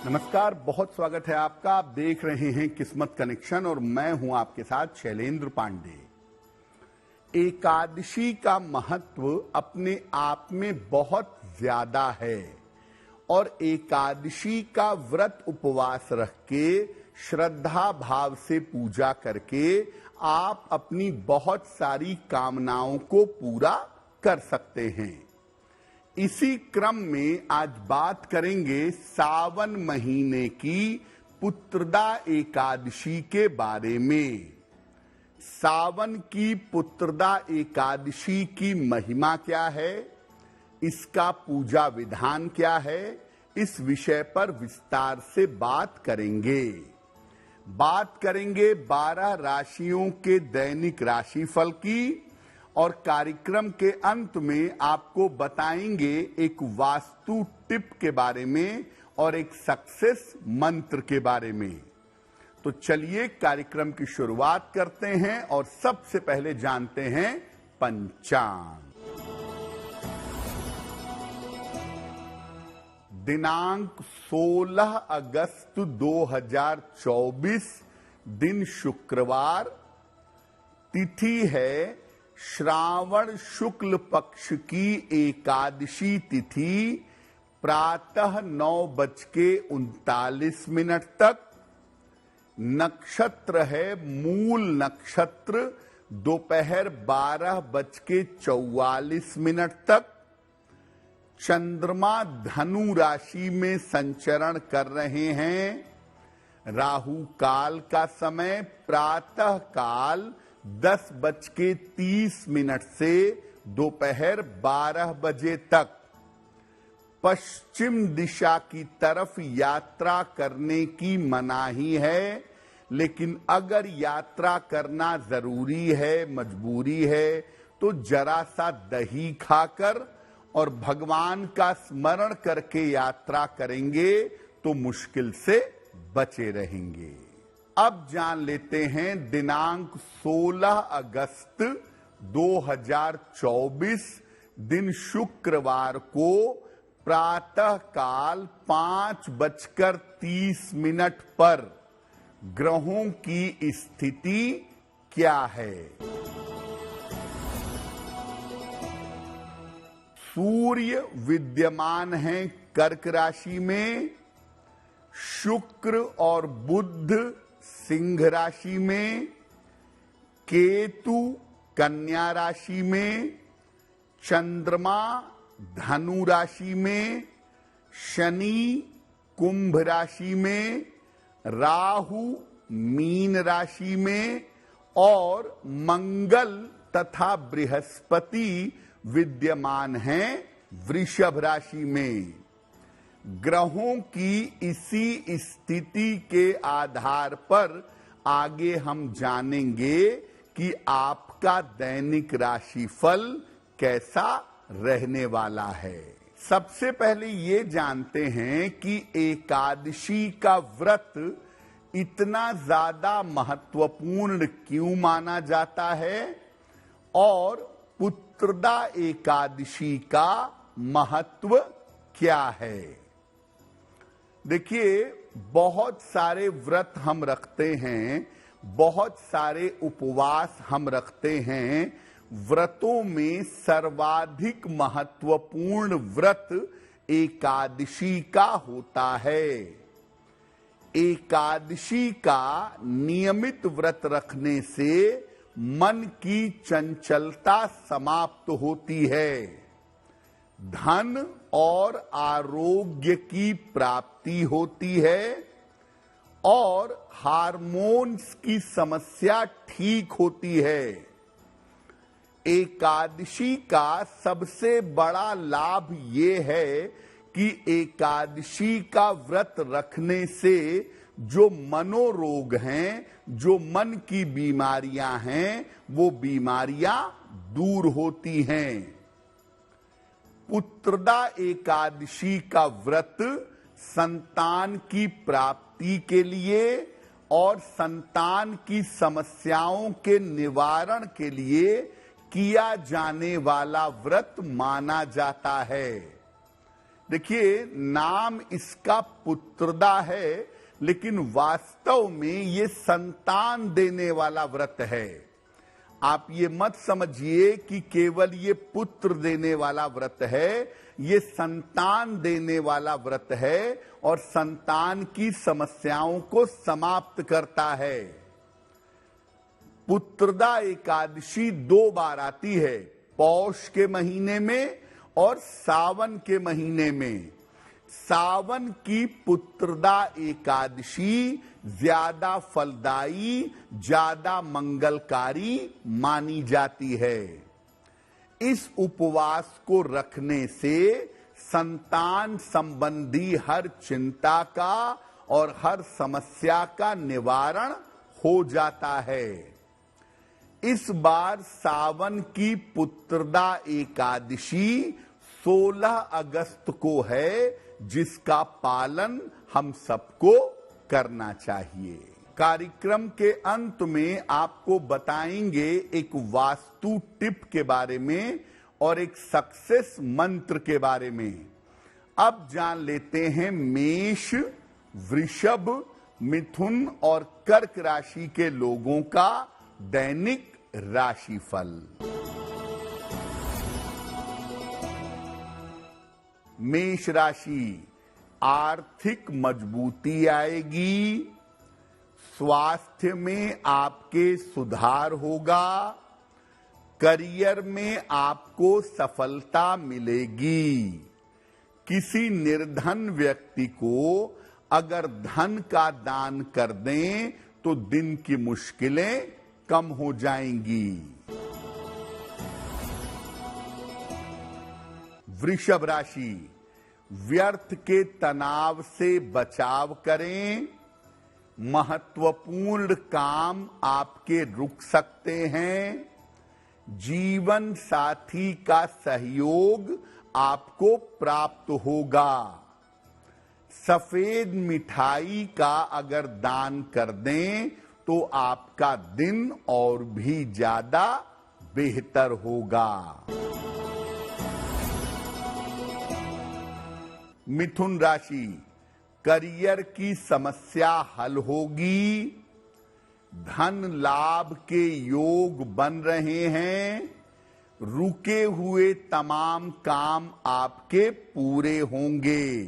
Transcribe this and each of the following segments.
नमस्कार, बहुत स्वागत है आपका। आप देख रहे हैं किस्मत कनेक्शन और मैं हूं आपके साथ शैलेंद्र पांडे। एकादशी का महत्व अपने आप में बहुत ज्यादा है और एकादशी का व्रत उपवास रख के श्रद्धा भाव से पूजा करके आप अपनी बहुत सारी कामनाओं को पूरा कर सकते हैं। इसी क्रम में आज बात करेंगे सावन महीने की पुत्रदा एकादशी के बारे में। सावन की पुत्रदा एकादशी की महिमा क्या है, इसका पूजा विधान क्या है, इस विषय पर विस्तार से बात करेंगे। 12 राशियों के दैनिक राशिफल की और कार्यक्रम के अंत में आपको बताएंगे एक वास्तु टिप के बारे में और एक सक्सेस मंत्र के बारे में। तो चलिए कार्यक्रम की शुरुआत करते हैं और सबसे पहले जानते हैं पंचांग। दिनांक 16 अगस्त 2024, दिन शुक्रवार, तिथि है श्रावण शुक्ल पक्ष की एकादशी तिथि, प्रातः 9:39 तक। नक्षत्र है मूल नक्षत्र, दोपहर 12:44 तक। चंद्रमा धनु राशि में संचरण कर रहे हैं। राहु काल का समय प्रातः काल 10:30 से दोपहर 12 बजे तक। पश्चिम दिशा की तरफ यात्रा करने की मनाही है, लेकिन अगर यात्रा करना जरूरी है, मजबूरी है, तो जरा सा दही खाकर और भगवान का स्मरण करके यात्रा करेंगे तो मुश्किल से बचे रहेंगे। अब जान लेते हैं दिनांक 16 अगस्त 2024, दिन शुक्रवार को प्रातः काल 5:30 पर ग्रहों की स्थिति क्या है। सूर्य विद्यमान है कर्क राशि में, शुक्र और बुध सिंह राशि में, केतु कन्या राशि में, चंद्रमा धनु राशि में, शनि कुंभ राशि में, राहु मीन राशि में और मंगल तथा बृहस्पति विद्यमान हैं वृषभ राशि में। ग्रहों की इसी स्थिति के आधार पर आगे हम जानेंगे कि आपका दैनिक राशिफल कैसा रहने वाला है। सबसे पहले ये जानते हैं कि एकादशी का व्रत इतना ज्यादा महत्वपूर्ण क्यों माना जाता है और पुत्रदा एकादशी का महत्व क्या है। देखिए, बहुत सारे व्रत हम रखते हैं, बहुत सारे उपवास हम रखते हैं। व्रतों में सर्वाधिक महत्वपूर्ण व्रत एकादशी का होता है। एकादशी का नियमित व्रत रखने से मन की चंचलता समाप्त होती है, धन और आरोग्य की प्राप्ति होती है और हार्मोन्स की समस्या ठीक होती है। एकादशी का सबसे बड़ा लाभ ये है कि एकादशी का व्रत रखने से जो मनोरोग हैं, जो मन की बीमारियां हैं, वो बीमारियां दूर होती हैं। पुत्रदा एकादशी का व्रत संतान की प्राप्ति के लिए और संतान की समस्याओं के निवारण के लिए किया जाने वाला व्रत माना जाता है। देखिए, नाम इसका पुत्रदा है, लेकिन वास्तव में ये संतान देने वाला व्रत है। आप ये मत समझिए कि केवल ये पुत्र देने वाला व्रत है, ये संतान देने वाला व्रत है और संतान की समस्याओं को समाप्त करता है। पुत्रदा एकादशी 2 बार आती है, पौष के महीने में और सावन के महीने में। सावन की पुत्रदा एकादशी ज्यादा फलदायी, ज्यादा मंगलकारी मानी जाती है। इस उपवास को रखने से संतान संबंधी हर चिंता का और हर समस्या का निवारण हो जाता है। इस बार सावन की पुत्रदा एकादशी 16 अगस्त को है, जिसका पालन हम सबको करना चाहिए। कार्यक्रम के अंत में आपको बताएंगे एक वास्तु टिप के बारे में और एक सक्सेस मंत्र के बारे में। अब जान लेते हैं मेष, वृषभ, मिथुन और कर्क राशि के लोगों का दैनिक राशिफल। मेष राशि, आर्थिक मजबूती आएगी, स्वास्थ्य में आपके सुधार होगा, करियर में आपको सफलता मिलेगी। किसी निर्धन व्यक्ति को अगर धन का दान कर दें तो दिन की मुश्किलें कम हो जाएंगी। वृषभ राशि, व्यर्थ के तनाव से बचाव करें। महत्वपूर्ण काम आपके रुक सकते हैं। जीवन साथी का सहयोग आपको प्राप्त होगा। सफेद मिठाई का अगर दान कर दें तो आपका दिन और भी ज्यादा बेहतर होगा। मिथुन राशि, करियर की समस्या हल होगी। धन लाभ के योग बन रहे हैं। रुके हुए तमाम काम आपके पूरे होंगे।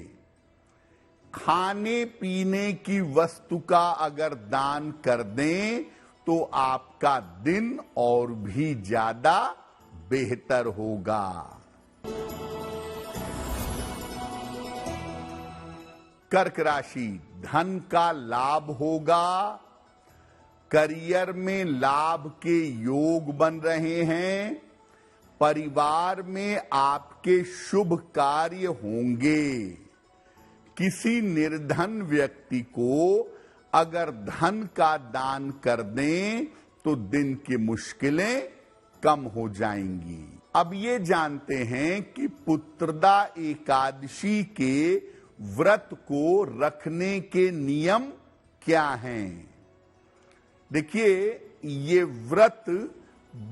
खाने पीने की वस्तु का अगर दान कर दें तो आपका दिन और भी ज्यादा बेहतर होगा। कर्क राशि, धन का लाभ होगा। करियर में लाभ के योग बन रहे हैं। परिवार में आपके शुभ कार्य होंगे। किसी निर्धन व्यक्ति को अगर धन का दान कर दें तो दिन की मुश्किलें कम हो जाएंगी। अब ये जानते हैं कि पुत्रदा एकादशी के व्रत को रखने के नियम क्या हैं। देखिए, ये व्रत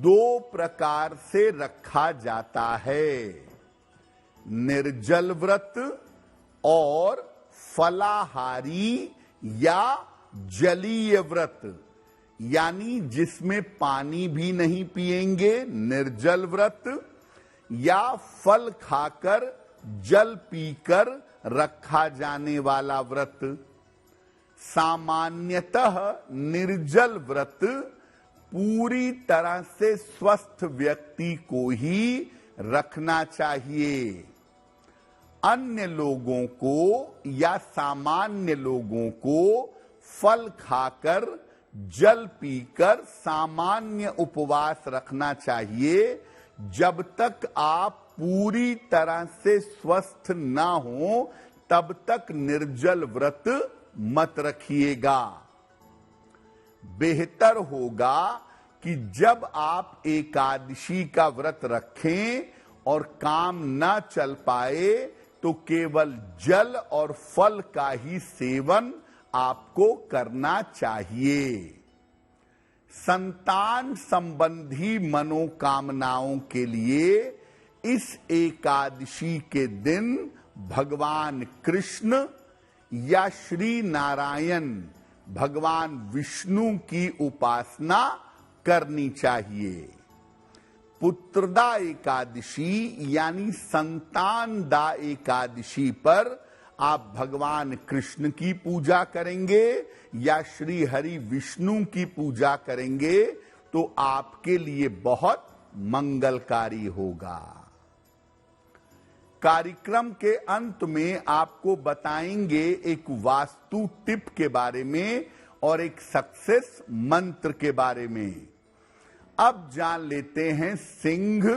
2 प्रकार से रखा जाता है, निर्जल व्रत और फलाहारी या जलीय व्रत, यानी जिसमें पानी भी नहीं पिएंगे, निर्जल व्रत, या फल खाकर जल पीकर रखा जाने वाला व्रत। सामान्यतः निर्जल व्रत पूरी तरह से स्वस्थ व्यक्ति को ही रखना चाहिए। अन्य लोगों को या सामान्य लोगों को फल खाकर जल पीकर सामान्य उपवास रखना चाहिए जब तक आप पूरी तरह से स्वस्थ ना हो, तब तक निर्जल व्रत मत रखिएगा। बेहतर होगा कि जब आप एकादशी का व्रत रखें और काम ना चल पाए तो केवल जल और फल का ही सेवन आपको करना चाहिए। संतान संबंधी मनोकामनाओं के लिए इस एकादशी के दिन भगवान कृष्ण या श्री नारायण भगवान विष्णु की उपासना करनी चाहिए। पुत्रदा एकादशी यानी संतानदा एकादशी पर आप भगवान कृष्ण की पूजा करेंगे या श्री हरि विष्णु की पूजा करेंगे तो आपके लिए बहुत मंगलकारी होगा। कार्यक्रम के अंत में आपको बताएंगे एक वास्तु टिप के बारे में और एक सक्सेस मंत्र के बारे में। अब जान लेते हैं सिंह,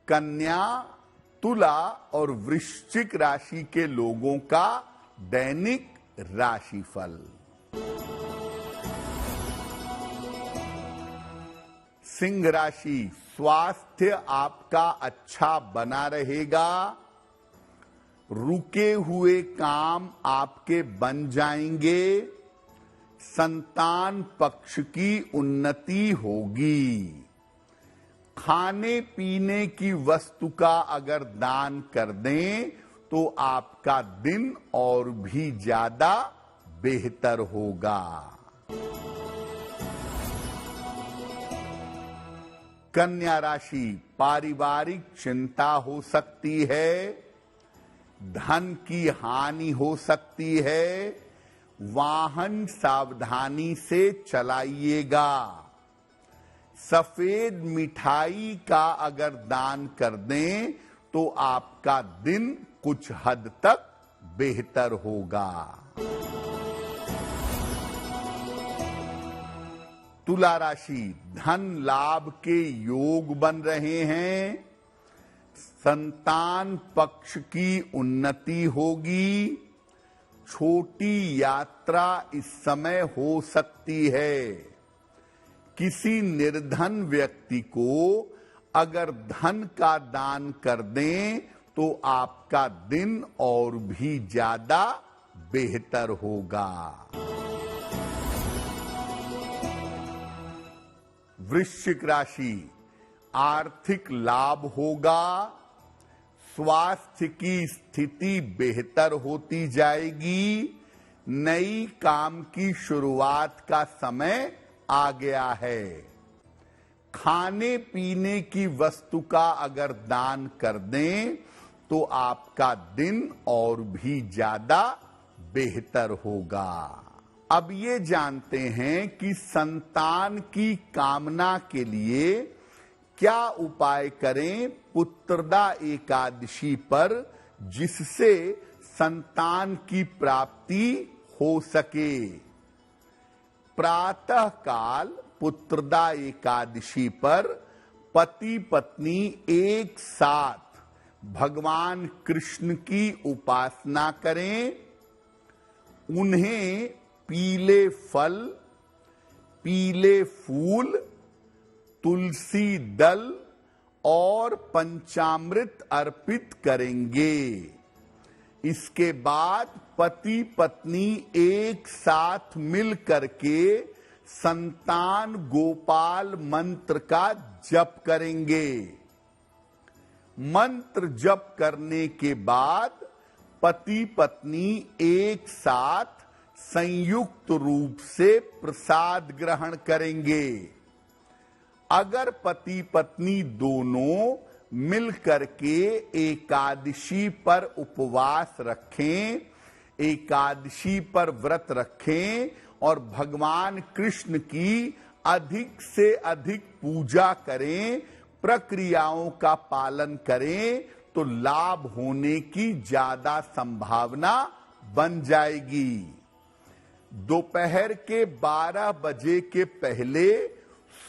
कन्या, तुला और वृश्चिक राशि के लोगों का दैनिक राशिफल। सिंह राशि, स्वास्थ्य आपका अच्छा बना रहेगा। रुके हुए काम आपके बन जाएंगे। संतान पक्ष की उन्नति होगी। खाने पीने की वस्तु का अगर दान कर दें तो आपका दिन और भी ज्यादा बेहतर होगा। कन्या राशि, पारिवारिक चिंता हो सकती है। धन की हानि हो सकती है। वाहन सावधानी से चलाइएगा। सफेद मिठाई का अगर दान कर दें तो आपका दिन कुछ हद तक बेहतर होगा। तुला राशि, धन लाभ के योग बन रहे हैं। संतान पक्ष की उन्नति होगी। छोटी यात्रा इस समय हो सकती है। किसी निर्धन व्यक्ति को अगर धन का दान कर दें तो आपका दिन और भी ज्यादा बेहतर होगा। वृश्चिक राशि, आर्थिक लाभ होगा। स्वास्थ्य की स्थिति बेहतर होती जाएगी। नई काम की शुरुआत का समय आ गया है। खाने पीने की वस्तु का अगर दान कर दें तो आपका दिन और भी ज्यादा बेहतर होगा। अब ये जानते हैं कि संतान की कामना के लिए क्या उपाय करें पुत्रदा एकादशी पर जिससे संतान की प्राप्ति हो सके। प्रातः काल पुत्रदा एकादशी पर पति पत्नी एक साथ भगवान कृष्ण की उपासना करें। उन्हें पीले फल, पीले फूल, तुलसी दल और पंचामृत अर्पित करेंगे। इसके बाद पति पत्नी एक साथ मिल करके संतान गोपाल मंत्र का जप करेंगे। मंत्र जप करने के बाद पति पत्नी एक साथ संयुक्त रूप से प्रसाद ग्रहण करेंगे। अगर पति पत्नी दोनों मिल करके एकादशी पर उपवास रखें, एकादशी पर व्रत रखें और भगवान कृष्ण की अधिक से अधिक पूजा करें, प्रक्रियाओं का पालन करें तो लाभ होने की ज्यादा संभावना बन जाएगी। दोपहर के 12 बजे के पहले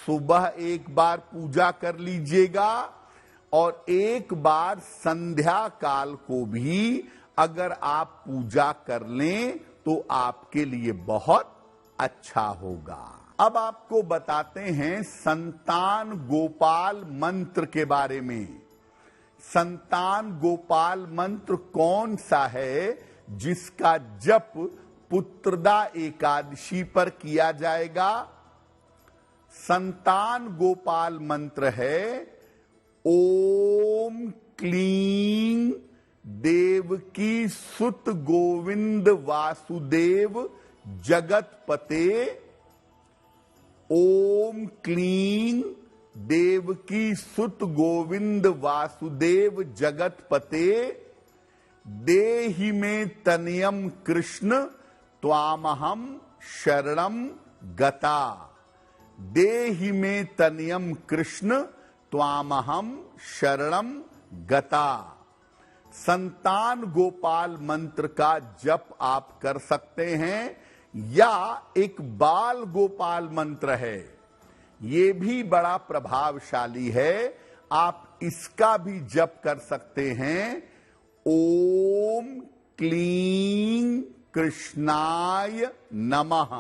सुबह एक बार पूजा कर लीजिएगा और एक बार संध्या काल को भी अगर आप पूजा कर लें तो आपके लिए बहुत अच्छा होगा। अब आपको बताते हैं संतान गोपाल मंत्र के बारे में। संतान गोपाल मंत्र कौन सा है जिसका जप पुत्रदा एकादशी पर किया जाएगा? संतान गोपाल मंत्र है ओम क्लीं देवकी सुत गोविंद वासुदेव जगतपते। ओम क्लीं देवकी सुत गोविंद वासुदेव जगतपते। देहि में तनयम कृष्ण त्वामहम शरणम गता। देहि में तनयम कृष्ण त्वामहम शरणम गता। संतान गोपाल मंत्र का जप आप कर सकते हैं, या एक बाल गोपाल मंत्र है, ये भी बड़ा प्रभावशाली है, आप इसका भी जप कर सकते हैं। ओम क्लीं कृष्णाय नमः।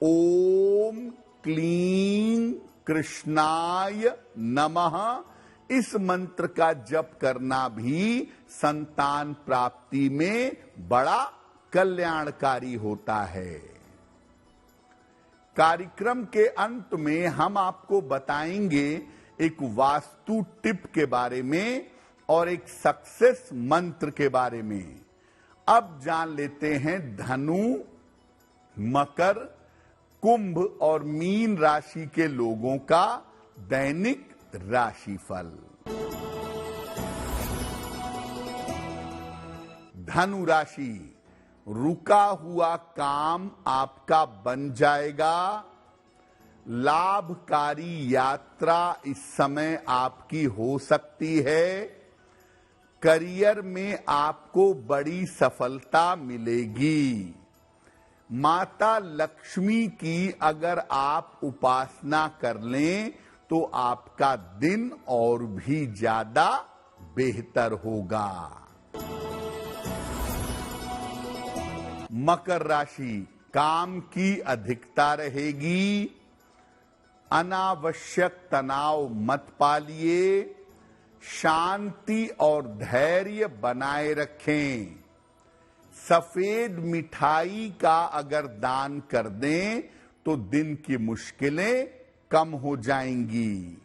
ओम क्लीं कृष्णाय नमः। इस मंत्र का जप करना भी संतान प्राप्ति में बड़ा कल्याणकारी होता है। कार्यक्रम के अंत में हम आपको बताएंगे एक वास्तु टिप के बारे में और एक सक्सेस मंत्र के बारे में। अब जान लेते हैं धनु, मकर, कुंभ और मीन राशि के लोगों का दैनिक राशिफल। धनु राशि, रुका हुआ काम आपका बन जाएगा। लाभकारी यात्रा इस समय आपकी हो सकती है। करियर में आपको बड़ी सफलता मिलेगी। माता लक्ष्मी की अगर आप उपासना कर लें तो आपका दिन और भी ज्यादा बेहतर होगा। मकर राशि, काम की अधिकता रहेगी। अनावश्यक तनाव मत पालिए। शांति और धैर्य बनाए रखें। सफेद मिठाई का अगर दान कर दें तो दिन की मुश्किलें कम हो जाएंगी।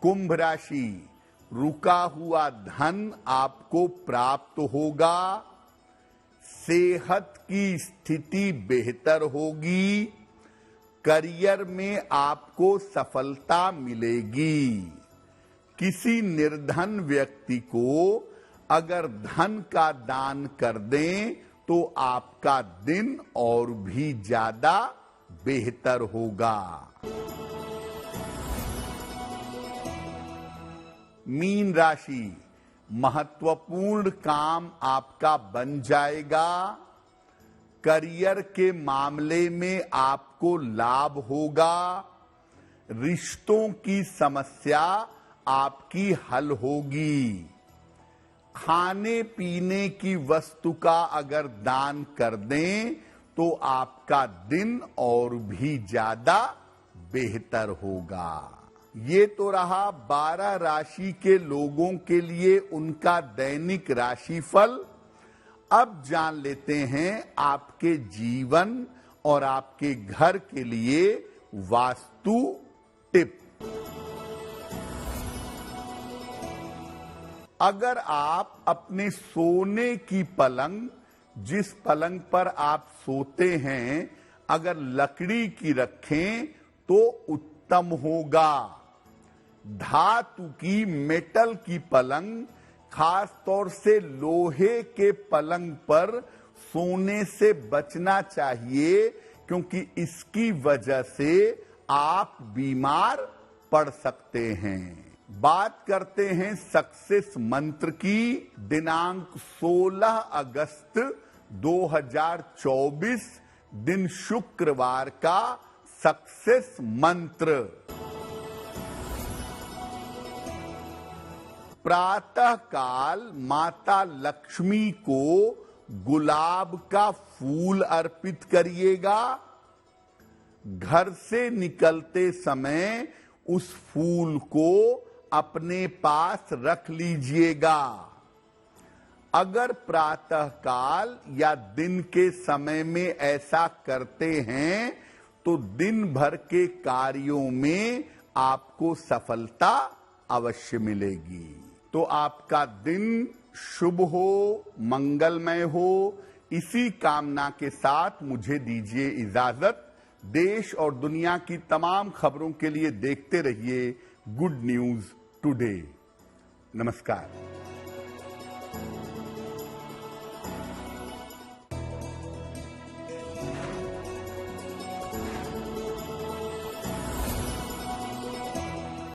कुंभ राशि, रुका हुआ धन आपको प्राप्त होगा। सेहत की स्थिति बेहतर होगी। करियर में आपको सफलता मिलेगी। किसी निर्धन व्यक्ति को अगर धन का दान कर दें तो आपका दिन और भी ज्यादा बेहतर होगा। मीन राशि, महत्वपूर्ण काम आपका बन जाएगा। करियर के मामले में आपको लाभ होगा। रिश्तों की समस्या आपकी हल होगी। खाने पीने की वस्तु का अगर दान कर दें तो आपका दिन और भी ज्यादा बेहतर होगा। ये तो रहा 12 राशि के लोगों के लिए उनका दैनिक राशिफल। अब जान लेते हैं आपके जीवन और आपके घर के लिए वास्तु टिप। अगर आप अपने सोने की पलंग, जिस पलंग पर आप सोते हैं, अगर लकड़ी की रखें तो उत्तम होगा। धातु की, मेटल की पलंग, खास तौर से लोहे के पलंग पर सोने से बचना चाहिए, क्योंकि इसकी वजह से आप बीमार पड़ सकते हैं। बात करते हैं सक्सेस मंत्र की। दिनांक 16 अगस्त 2024, दिन शुक्रवार का सक्सेस मंत्र। प्रातः काल माता लक्ष्मी को गुलाब का फूल अर्पित करिएगा। घर से निकलते समय उस फूल को अपने पास रख लीजिएगा। अगर प्रातः काल या दिन के समय में ऐसा करते हैं तो दिन भर के कार्यों में आपको सफलता अवश्य मिलेगी। तो आपका दिन शुभ हो, मंगलमय हो, इसी कामना के साथ मुझे दीजिए इजाजत। देश और दुनिया की तमाम खबरों के लिए देखते रहिए गुड न्यूज टुडे। नमस्कार।